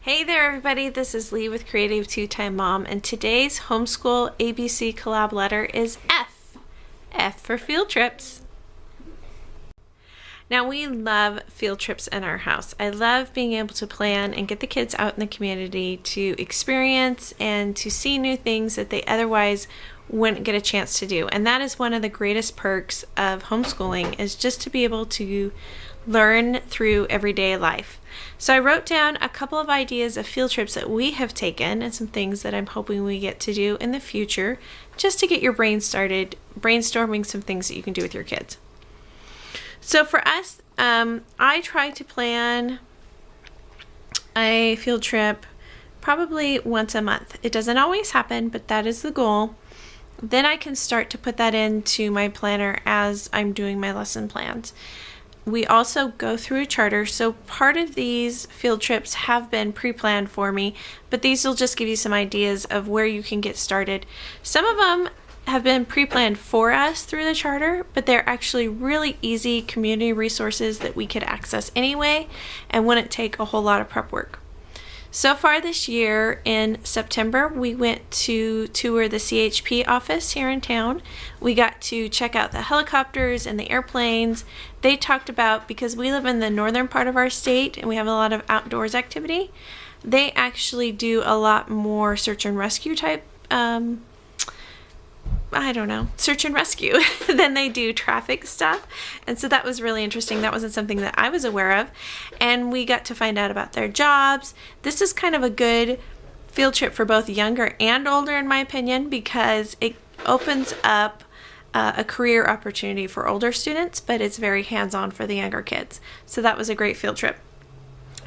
Hey there everybody, this is Lee with Creative Two-Time Mom, and today's homeschool ABC collab letter is F. F for field trips. Now we love field trips in our house. I love being able to plan and get the kids out in the community to experience and to see new things that they otherwise wouldn't get a chance to do. And that is one of the greatest perks of homeschooling, is just to be able to learn through everyday life. So I wrote down a couple of ideas of field trips that we have taken and some things that I'm hoping we get to do in the future, just to get your brain started brainstorming some things that you can do with your kids. So for us, I try to plan a field trip probably once a month. It doesn't always happen, but that is the goal. Then I can start to put that into my planner as I'm doing my lesson plans. We also go through a charter, so part of these field trips have been pre-planned for me, but these will just give you some ideas of where you can get started. Some of them have been pre-planned for us through the charter, but they're actually really easy community resources that we could access anyway and wouldn't take a whole lot of prep work. So far this year, in September, we went to tour the CHP office here in town. We got to check out the helicopters and the airplanes. They talked about, because we live in the northern part of our state and we have a lot of outdoors activity, they actually do a lot more search and rescue type search and rescue than they do traffic stuff. And so that was really interesting. That wasn't something that I was aware of. And we got to find out about their jobs. This is kind of a good field trip for both younger and older, in my opinion, because it opens up a career opportunity for older students, but it's very hands-on for the younger kids. So that was a great field trip.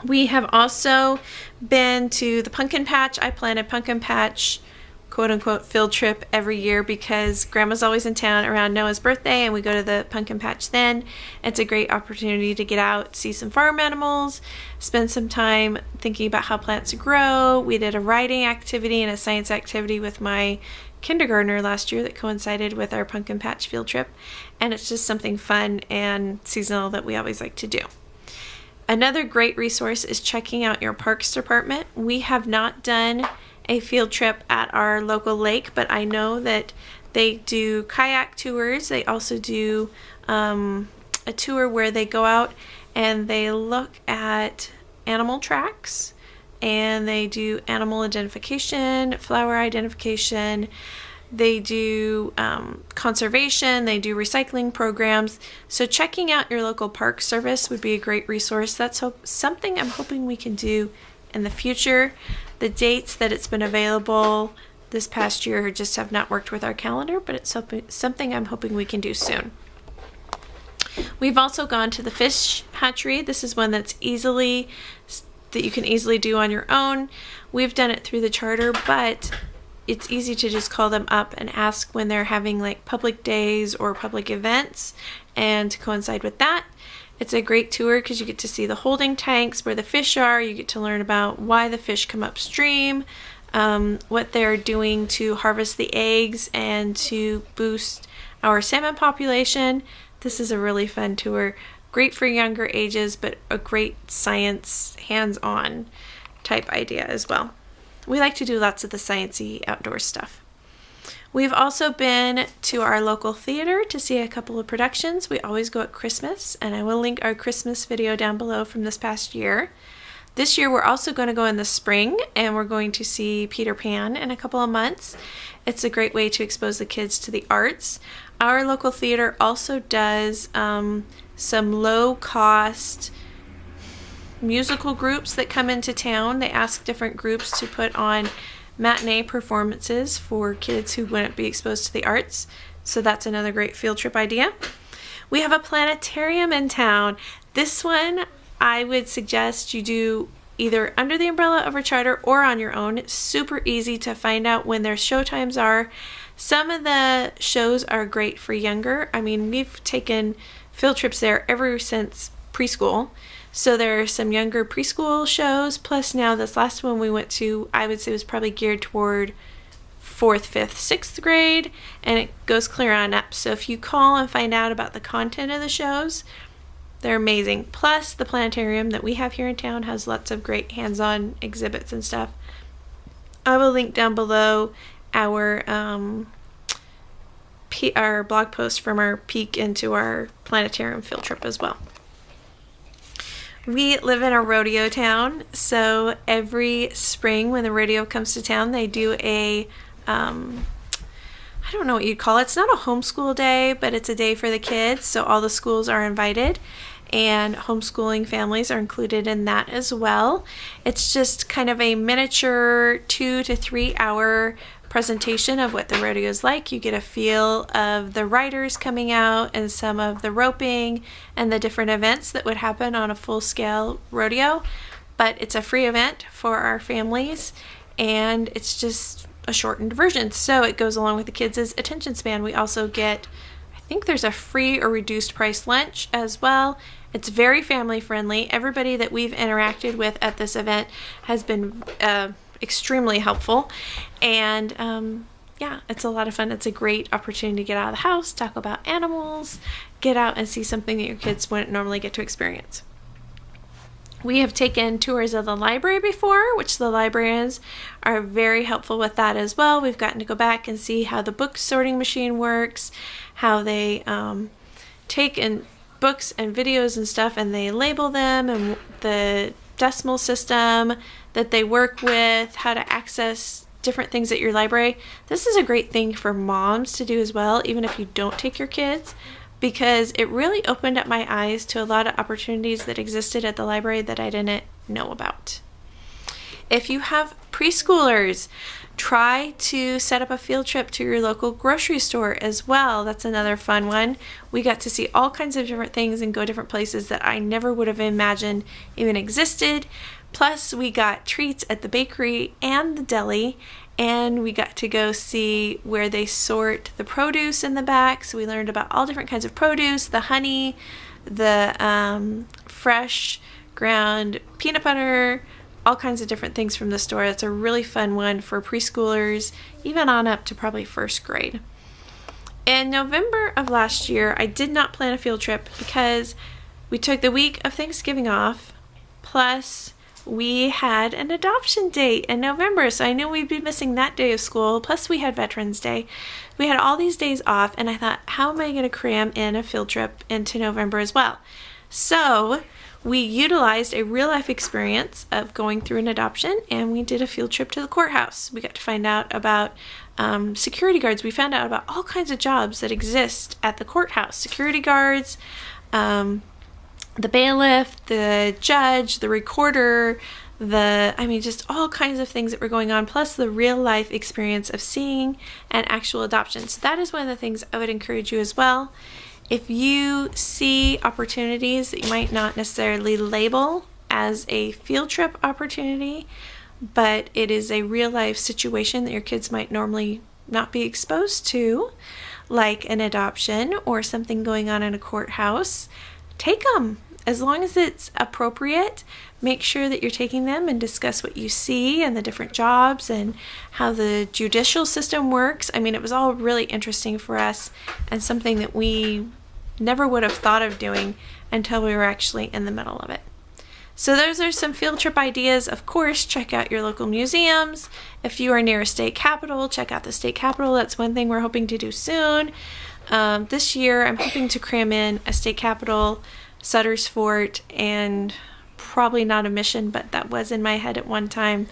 We have also been to the pumpkin patch. I plan a pumpkin patch quote-unquote field trip every year because Grandma's always in town around Noah's birthday and we go to the pumpkin patch then. It's a great opportunity to get out, see some farm animals, spend some time thinking about how plants grow. We did a writing activity and a science activity with my kindergartner last year that coincided with our pumpkin patch field trip, and it's just something fun and seasonal that we always like to do. Another great resource is checking out your parks department. We have not done a field trip at our local lake, but I know that they do kayak tours. They also do a tour where they go out and they look at animal tracks, and they do animal identification, flower identification. They do conservation, they do recycling programs. So checking out your local park service would be a great resource. That's something I'm hoping we can do in the future. The dates that it's been available this past year just have not worked with our calendar, but it's something I'm hoping we can do soon. We've also gone to the fish hatchery. This is one that you can easily do on your own. We've done it through the charter, but it's easy to just call them up and ask when they're having like public days or public events, and to coincide with that, it's a great tour because you get to see the holding tanks where the fish are. You get to learn about why the fish come upstream, what they're doing to harvest the eggs and to boost our salmon population. This is a really fun tour. Great for younger ages, but a great science, hands-on type idea as well. We like to do lots of the sciencey outdoor stuff. We've also been to our local theater to see a couple of productions. We always go at Christmas, and I will link our Christmas video down below from this past year. This year we're also going to go in the spring, and we're going to see Peter Pan in a couple of months. It's a great way to expose the kids to the arts. Our local theater also does some low-cost musical groups that come into town. They ask different groups to put on matinee performances for kids who wouldn't be exposed to the arts. So that's another great field trip idea. We have a planetarium in town. This one I would suggest you do either under the umbrella of a charter or on your own. It's super easy to find out when their show times are. Some of the shows are great for younger. I mean, we've taken field trips there ever since preschool. So there are some younger preschool shows, plus now this last one we went to, I would say was probably geared toward 4th, 5th, 6th grade, and it goes clear on up. So if you call and find out about the content of the shows, They're amazing. Plus, the planetarium that we have here in town has lots of great hands-on exhibits and stuff. I will link down below our blog post from our peek into our planetarium field trip as well. We live in a rodeo town, so every spring when the rodeo comes to town, they do a, I don't know what you'd call it. It's not a homeschool day, but it's a day for the kids, so all the schools are invited, and homeschooling families are included in that as well. It's just kind of a miniature 2 to 3 hour presentation of what the rodeo is like. You get a feel of the riders coming out and some of the roping and the different events that would happen on a full-scale rodeo, but it's a free event for our families, and it's just a shortened version, so it goes along with the kids' attention span. We also get, I think there's a free or reduced price lunch as well. It's very family friendly. Everybody that we've interacted with at this event has been extremely helpful, and yeah, it's a lot of fun. It's a great opportunity to get out of the house, talk about animals, get out and see something that your kids wouldn't normally get to experience. We have taken tours of the library before, which the librarians are very helpful with that as well. We've gotten to go back and see how the book sorting machine works, how they take in books and videos and stuff and they label them, and the decimal system that they work with, how to access different things at your library. This is a great thing for moms to do as well, even if you don't take your kids, because it really opened up my eyes to a lot of opportunities that existed at the library that I didn't know about. If you have preschoolers, try to set up a field trip to your local grocery store as well. That's another fun one. We got to see all kinds of different things and go different places that I never would have imagined even existed. Plus, we got treats at the bakery and the deli, and we got to go see where they sort the produce in the back. So we learned about all different kinds of produce, the honey, the fresh ground peanut butter, all kinds of different things from the store. It's a really fun one for preschoolers, even on up to probably first grade. In November of last year, I did not plan a field trip because we took the week of Thanksgiving off, plus we had an adoption date in November, so I knew we'd be missing that day of school, plus we had Veterans Day. We had all these days off, and I thought, how am I going to cram in a field trip into November as well? So we utilized a real-life experience of going through an adoption, and we did a field trip to the courthouse. We got to find out about security guards. We found out about all kinds of jobs that exist at the courthouse. Security guards, the bailiff, the judge, the recorder, just all kinds of things that were going on, plus the real-life experience of seeing an actual adoption. So that is one of the things I would encourage you as well. If you see opportunities that you might not necessarily label as a field trip opportunity, but it is a real-life situation that your kids might normally not be exposed to, like an adoption or something going on in a courthouse, take them. As long as it's appropriate, make sure that you're taking them and discuss what you see and the different jobs and how the judicial system works. It was all really interesting for us and something that we never would have thought of doing until we were actually in the middle of it. So those are some field trip ideas. Of course, check out your local museums. If you are near a state capitol, check out the state capitol. That's one thing we're hoping to do soon. This year, I'm hoping to cram in a state capitol, Sutter's Fort, and probably not a Mission, but that was in my head at one time.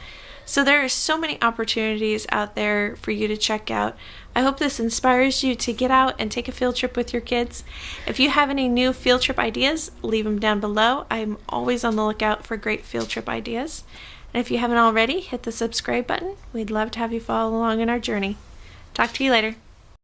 So there are so many opportunities out there for you to check out. I hope this inspires you to get out and take a field trip with your kids. If you have any new field trip ideas, leave them down below. I'm always on the lookout for great field trip ideas. And if you haven't already, hit the subscribe button. We'd love to have you follow along in our journey. Talk to you later.